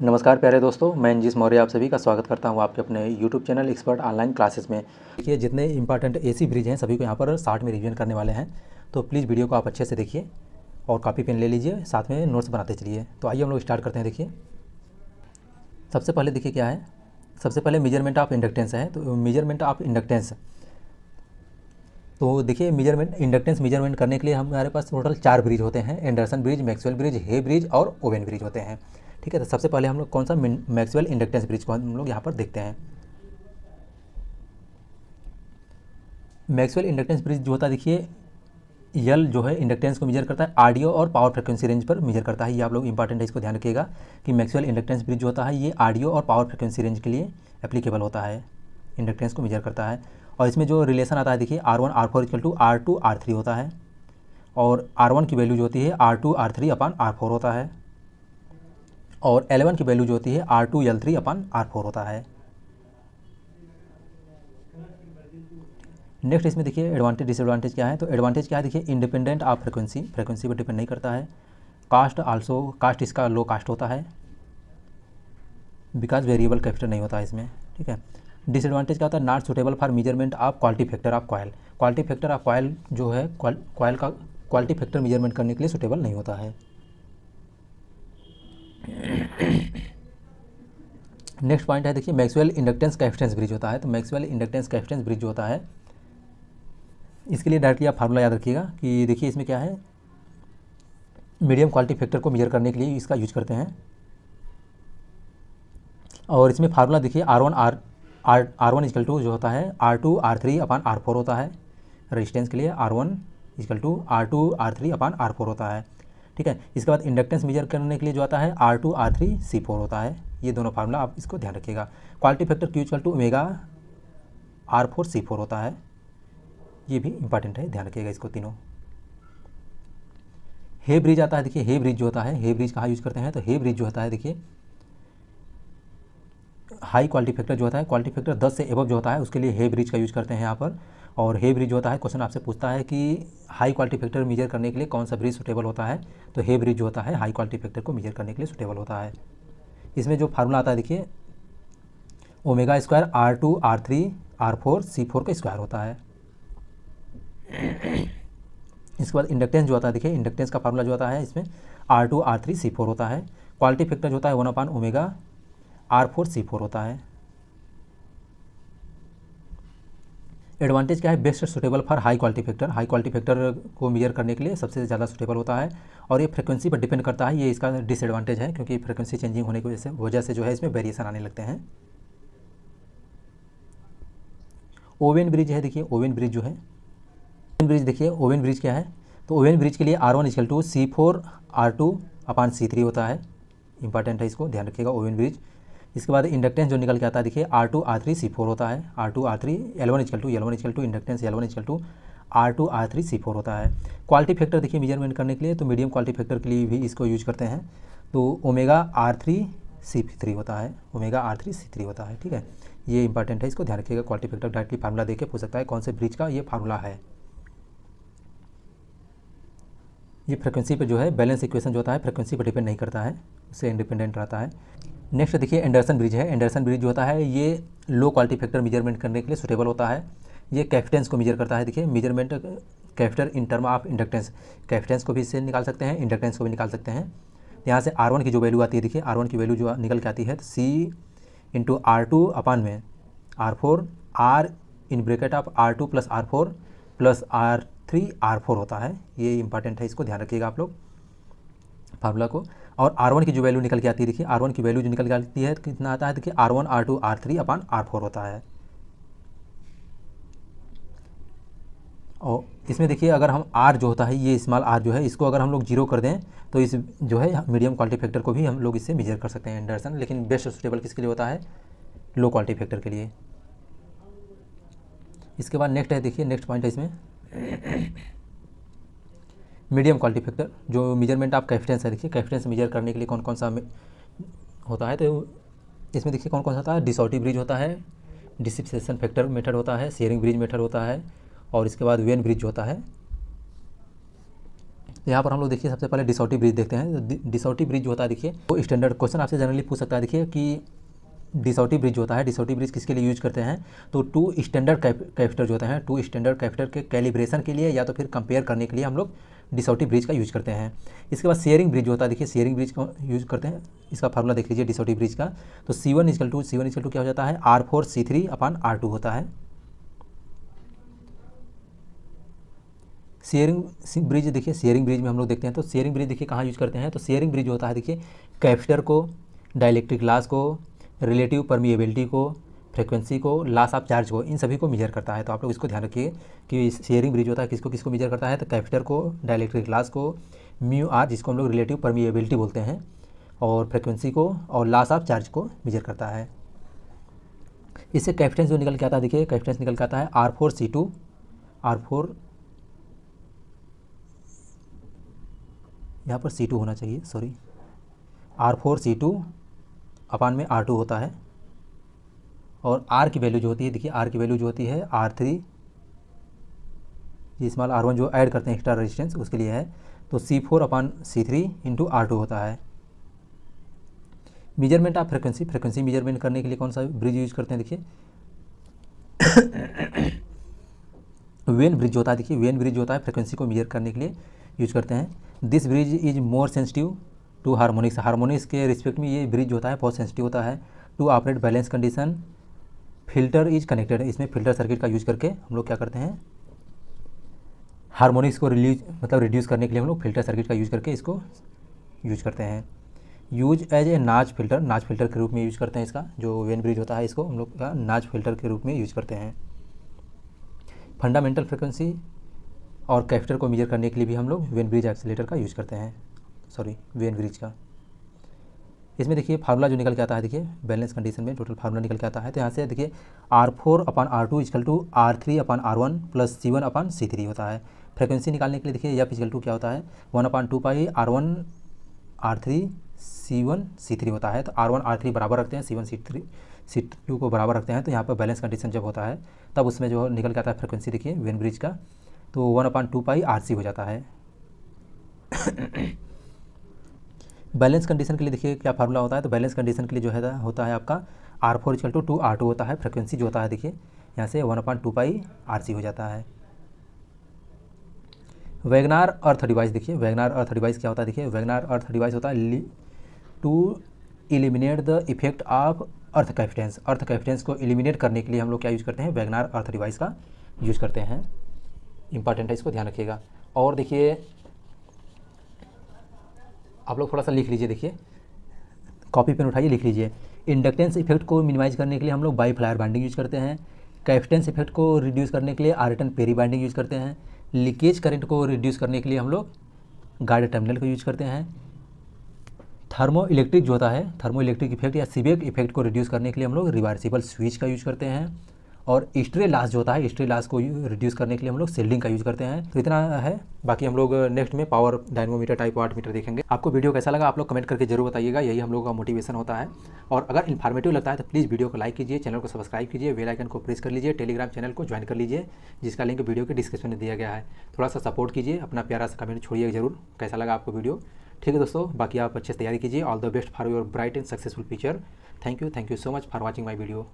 नमस्कार प्यारे दोस्तों, मैं इंजीस मौर्य आप सभी का स्वागत करता हूं आपके अपने YouTube channel expert online classes में। देखिए, जितने इंपॉर्टेंट एसी ब्रिज हैं सभी को यहां पर शॉर्ट में रिवीजन करने वाले हैं, तो प्लीज़ वीडियो को आप अच्छे से देखिए और कॉपी पेन ले लीजिए, साथ में नोट्स बनाते चलिए। तो आइए हम लोग स्टार्ट करते हैं। देखिए, सबसे पहले देखिए क्या है, सबसे पहले मेजरमेंट ऑफ इंडक्टेंस है। तो मेजरमेंट ऑफ इंडक्टेंस, तो देखिए इंडक्टेंस मेजरमेंट करने के लिए हमारे पास टोटल 4 ब्रिज होते हैं। एंडरसन ब्रिज, मैक्सवेल ब्रिज, हे ब्रिज और ओवेन ब्रिज होते हैं। ठीक है, तो सबसे पहले हम लोग कौन सा मैक्सवेल इंडक्टेंस ब्रिज को हम लोग यहाँ पर देखते हैं। मैक्सवेल इंडक्टेंस ब्रिज जो होता है, देखिए यल जो है इंडक्टेंस को मेजर करता है, ऑडियो और पावर फ्रिक्वेंसी रेंज पर मेजर करता है। ये आप लोग इंपॉर्टेंट है, इसको ध्यान रखिएगा कि मैक्सवेल इंडक्टेंस ब्रिज जो होता है ये ऑडियो और पावर फ्रिक्वेंसी रेंज के लिए एप्लीकेबल होता है, इंडक्टेंस को मेजर करता है। और इसमें जो रिलेशन आता है, देखिए R1 R4 equal to R2 R3 होता है, और R1 की वैल्यू जो होती है R2 R3 अपान R4 होता है, और L1 की वैल्यू जो होती है R2 L3 अपान R4 होता है। नेक्स्ट इसमें देखिए एडवांटेज डिसएडवांटेज क्या है। तो एडवांटेज क्या है, देखिए इंडिपेंडेंट ऑफ फ्रिक्वेंसी, फ्रिक्वेंसी पर डिपेंड नहीं करता है। कास्ट इसका लो कास्ट होता है, बिकॉज वेरिएबल कैपेसिटर नहीं होता है इसमें। ठीक है, डिसएडवांटेज क्या होता है, not suitable for measurement of quality factor of coil. Quality factor of coil जो है कॉयल का क्वालिटी फैक्टर मेजरमेंट करने के लिए सुटेबल नहीं होता है। नेक्स्ट पॉइंट है, देखिए मैक्सवेल इंडक्टेंस कैपेसिटेंस ब्रिज होता है। तो मैक्सवेल इंडक्टेंस कैपेसिटेंस ब्रिज जो होता है, इसके लिए डायरेक्टली आप फार्मूला याद रखिएगा कि देखिए इसमें क्या है, मीडियम क्वालिटी फैक्टर को मेजर करने के लिए इसका यूज करते हैं। और इसमें फार्मूला देखिए R1 इक्वल टू जो होता है R2 R3 अपान R4 होता है। रेजिस्टेंस के लिए R1 equal to R2 R3 upon R4 होता है। ठीक है, इसके बाद इंडक्टेंस मेजर करने के लिए जो आता है R2 R3 C4 होता है। ये दोनों फार्मूला आप इसको ध्यान रखिएगा। Quality factor Q equal to omega R4 C4 होता है। ये भी इंपॉर्टेंट है, ध्यान रखिएगा इसको तीनों। हे ब्रिज आता है, देखिए हे ब्रिज जो होता है, हे ब्रिज कहाँ यूज करते हैं, तो हे ब्रिज जो होता है देखिए हाई क्वालिटी फैक्टर जो होता है, क्वालिटी फैक्टर 10 से एबव जो होता है उसके लिए हे ब्रिज का यूज करते हैं यहाँ पर। और हे ब्रिज जो होता है, क्वेश्चन आपसे पूछता है कि हाई क्वालिटी फैक्टर मेजर करने के लिए कौन सा ब्रिज सुटेबल होता है, तो हे ब्रिज जो होता है हाई क्वालिटी फैक्टर को मेजर करने के लिए सुटेबल होता है। इसमें जो फार्मूला आता है देखिए omega square R2 R3 R4 C4 का स्क्वायर होता है। इसके बाद इंडक्टेंस जो आता है, देखिए इंडक्टेंस का फार्मूला जो आता है इसमें R2 R3 C4 होता है। क्वालिटी फैक्टर जो होता है 1 अपान ओमेगा R4 C4 होता है। एडवांटेज क्या है, best suitable for high quality factor, high quality factor को मेजर करने के लिए सबसे ज़्यादा सुटेबल होता है। और ये फ्रिक्वेंसी पर डिपेंड करता है, ये इसका डिसएडवांटेज है, क्योंकि फ्रिक्वेंसी चेंजिंग होने की वजह से जो है इसमें वेरिएशन आने लगते हैं। ओवेन ब्रिज है, देखिए ओवेन ब्रिज जो है, ओवेन ब्रिज देखिए ओवेन ब्रिज क्या है, तो ओवेन ब्रिज के लिए R1 equal to C4 R2 upon C3 होता है। इंपॉर्टेंट है, इसको ध्यान रखिएगा ओवेन ब्रिज। इसके बाद इंडक्टेंस जो निकल के आता है, देखिए R2 R3 C4 होता है। R2 R3 L1 equal to inductance L1 equal to R2 R3 C4 होता है। क्वालिटी फैक्टर देखिए मेजरमेंट करने के लिए तो मीडियम क्वालिटी फैक्टर के लिए भी इसको यूज करते हैं, तो ओमेगा R3 C3 होता है, ओमेगा R3 C3 होता है। ठीक है, ये इंपॉर्टेंट है, इसको ध्यान रखिएगा। क्वालिटी फैक्टर डायरेक्टली फार्मूला देके पूछ सकता है कौन से ब्रिज का ये फार्मूला है। ये फ्रिक्वेंसी पे जो है बैलेंस इक्वेशन जो होता है फ्रिक्वेंसी पर डिपेंड नहीं करता है, उससे इंडिपेंडेंट रहता है। नेक्स्ट देखिए एंडरसन ब्रिज है। एंडरसन ब्रिज जो होता है ये लो क्वालिटी फैक्टर मेजरमेंट करने के लिए सुटेबल होता है। ये कैपेसिटेंस को मेजर करता है, देखिए measurement capacitor in term of inductance, capacitance को भी इससे निकाल सकते हैं, इंडक्टेंस को भी निकाल सकते हैं। यहाँ से R1 की जो वैल्यू आती है, देखिए R1 की वैल्यू जो निकल के आती है, तो C इंटू R2 अपान में R4 R in bracket of R2 plus R4 plus R3 R4 होता है। ये इंपॉर्टेंट है, इसको ध्यान रखिएगा आप लोग फार्मूला को। और R1 की जो वैल्यू निकल के आती है, देखिए R1 की वैल्यू जो निकल के आती है कितना आता है, देखिए R1 R2 R3 अपान R4 होता है। और इसमें देखिए अगर हम R जो होता है, ये स्मॉल r जो है, इसको अगर हम लोग 0 कर दें तो इस जो है मीडियम क्वालिटी फैक्टर को भी हम लोग इससे मेजर कर सकते हैं एंडरसन। लेकिन बेस्ट सुटेबल किसके लिए होता है, लो क्वालिटी फैक्टर के लिए। इसके बाद नेक्स्ट है, देखिए नेक्स्ट पॉइंट है इसमें मीडियम क्वालिटी फैक्टर जो मेजरमेंट ऑफ कैपेसिटेंस है। देखिए कैपेसिटेंस मेजर करने के लिए कौन कौन सा होता है, तो इसमें देखिए कौन कौन सा होता है, डिसॉर्टिव ब्रिज होता है, डिसिप्सेशन फैक्टर मेथड होता है, शेयरिंग ब्रिज मेथड होता है, और इसके बाद वेन ब्रिज होता है। तो यहाँ पर हम लोग देखिए सबसे पहले डिसॉटी ब्रिज देखते हैं। तो डिसॉटी ब्रिज जो होता है देखिए वो स्टैंडर्ड क्वेश्चन आपसे जनरली पूछ सकता है देखिए कि डिसॉटी ब्रिज होता है, डिसॉटी ब्रिज किसके लिए यूज करते हैं, तो टू स्टैंडर्ड कैपेसिटर जो होता है, टू स्टैंडर्ड कैपेसिटर के कैलिब्रेशन के लिए या तो फिर कंपेयर करने के लिए हम लोग डिसॉटी ब्रिज का यूज करते हैं। इसके बाद शेयरिंग ब्रिज होता है देखिए, शेयरिंग ब्रिज का यूज करते हैं। इसका फार्मूला देख लीजिए डिसॉटी ब्रिज का। तो C1 इक्वल टू क्या हो जाता है, R4C3/R2 होता है। शेयरिंग ब्रिज देखिए, शेयरिंग ब्रिज में हम लोग देखते हैं तो शेयरिंग ब्रिज देखिए कहाँ यूज करते हैं, तो शेयरिंग ब्रिज होता है देखिए कैपेसिटर को, डाइलेक्ट्रिक लॉस को, रिलेटिव परमिएबिलिटी को, फ्रीक्वेंसी को, लॉस ऑफ चार्ज को, इन सभी को मेजर करता है। तो आप लोग इसको ध्यान रखिए कि शेयरिंग ब्रिज होता है किसको किसको मेजर करता है, तो कैपेसिटर को, डाइलेक्ट्रिक लॉस को, म्यू आर जिसको हम लोग रिलेटिव परमिएबिलिटी बोलते हैं, और फ्रीक्वेंसी को और लॉस ऑफ चार्ज को मेजर करता है। इससे कैपेसिटेंस जो निकल के आता है देखिए, कैपेसिटेंस निकल के आता है R4C2, R4 यहाँ पर C2 होना चाहिए, सॉरी, R4C2/R2 होता है। और R की वैल्यू जो होती है देखिए, R की वैल्यू जो होती है R3 स्मॉल R1 जो ऐड करते हैं एक्स्ट्रा रेजिस्टेंस उसके लिए है, तो C4/C3 × R2 होता है। Measurement of frequency, frequency measurement करने के लिए कौन सा ब्रिज यूज करते हैं देखिए वेन ब्रिज होता है देखिए, वेन ब्रिज होता है फ्रीक्वेंसी को मेजर करने के लिए यूज करते हैं। This bridge is more sensitive to harmonics, harmonics के रिस्पेक्ट में ये ब्रिज होता है बहुत सेंसिटिव होता है। To operate balance condition filter is connected, इसमें फिल्टर सर्किट का यूज करके हम लोग क्या करते हैं, हार्मोनिक्स को रिड्यूस करने के लिए हम लोग फिल्टर सर्किट का यूज करके इसको यूज करते हैं। यूज एज ए नाच फिल्टर के रूप में यूज करते हैं इसका, जो वेन ब्रिज होता है इसको हम लोग का नाच फिल्टर के रूप में यूज करते हैं। फंडामेंटल फ्रिक्वेंसी और कैपेसिटर को मेजर करने के लिए भी हम लोग वेन ब्रिज एक्सीलेटर का यूज करते हैं, सॉरी वेन ब्रिज का। इसमें देखिए फार्मूला जो निकल के आता है देखिए, बैलेंस कंडीशन में टोटल फार्मूला निकल के आता है। तो यहाँ से देखिए R4/R2 = R3/R1 + C1/C3 होता है। फ्रिक्वेंसी निकालने के लिए देखिए F = क्या होता है, 1/2πR1C1C3 होता है। तो R1 R3 बराबर रखते हैं, C1 C2 को बराबर रखते हैं। तो यहाँ पर बैलेंस कंडीशन जब होता है तब उसमें जो निकल के आता है फ्रिक्वेंसी देखिए वेन ब्रिज का, तो 1/2πRC हो जाता है। बैलेंस कंडीशन के लिए देखिए क्या फार्मूला होता है, तो बैलेंस कंडीशन के लिए जो है होता है आपका R4 = 2R2 होता है। फ्रिक्वेंसी जो होता है देखिए यहाँ से 1/2πRC हो जाता है। वैगनार अर्थ डिवाइस देखिए, वैगनार अर्थ डिवाइस क्या होता है देखिए, वैगनार अर्थ डिवाइस होता है to eliminate the effect of earth capacitance, earth capacitance को एलिमिनेट करने के लिए हम लोग क्या यूज़ करते हैं, वैगनार अर्थ डिवाइस का यूज़ करते हैं। इंपॉर्टेंट है, इसको ध्यान रखिएगा। और देखिए आप लोग थोड़ा सा लिख लीजिए, देखिए कॉपी पेन उठाइए लिख लीजिए। इंडक्टेंस इफेक्ट को मिनिमाइज करने के लिए हम लोग बाईफ्लायर बाइंडिंग यूज़ करते हैं। कैपेसिटेंस इफेक्ट को रिड्यूस करने के लिए आर्टन पेरी बाइंडिंग यूज़ करते हैं। लीकेज करंट को रिड्यूस करने के लिए हम लोग गार्ड टर्मिनल को यूज करते हैं। थर्मो इलेक्ट्रिक जो होता है, थर्मो इलेक्ट्रिक इफेक्ट या सीबेक इफेक्ट को रिड्यूस करने के लिए हम लोग रिवर्सिबल स्विच का यूज करते हैं। और स्ट्रे लॉस जो होता है, स्ट्रे लॉस को रिड्यूस करने के लिए हम लोग सेल्डिंग का यूज करते हैं। तो इतना है, बाकी हम लोग नेक्स्ट में power dynamometer type watt meter देखेंगे। आपको वीडियो कैसा लगा आप लोग कमेंट करके जरूर बताइएगा, यही हम लोग का मोटिवेशन होता है। और अगर इन्फॉर्मेटिव लगता है तो प्लीज़ वीडियो को लाइक कीजिए, चैनल को सब्सक्राइब कीजिए, बेल आइकन को प्रेस कर लीजिए, टेलीग्राम चैनल को ज्वाइन कर लीजिए जिसका लिंक वीडियो के डिस्क्रिप्शन में दिया गया है। थोड़ा सा सपोर्ट कीजिए, अपना प्यारा सा कमेंट छोड़िए जरूर कैसा लगा आपको वीडियो। ठीक है दोस्तों, बाकी आप अच्छे से तैयारी कीजिए। All the best for your bright and successful future. Thank you so much for watching my video.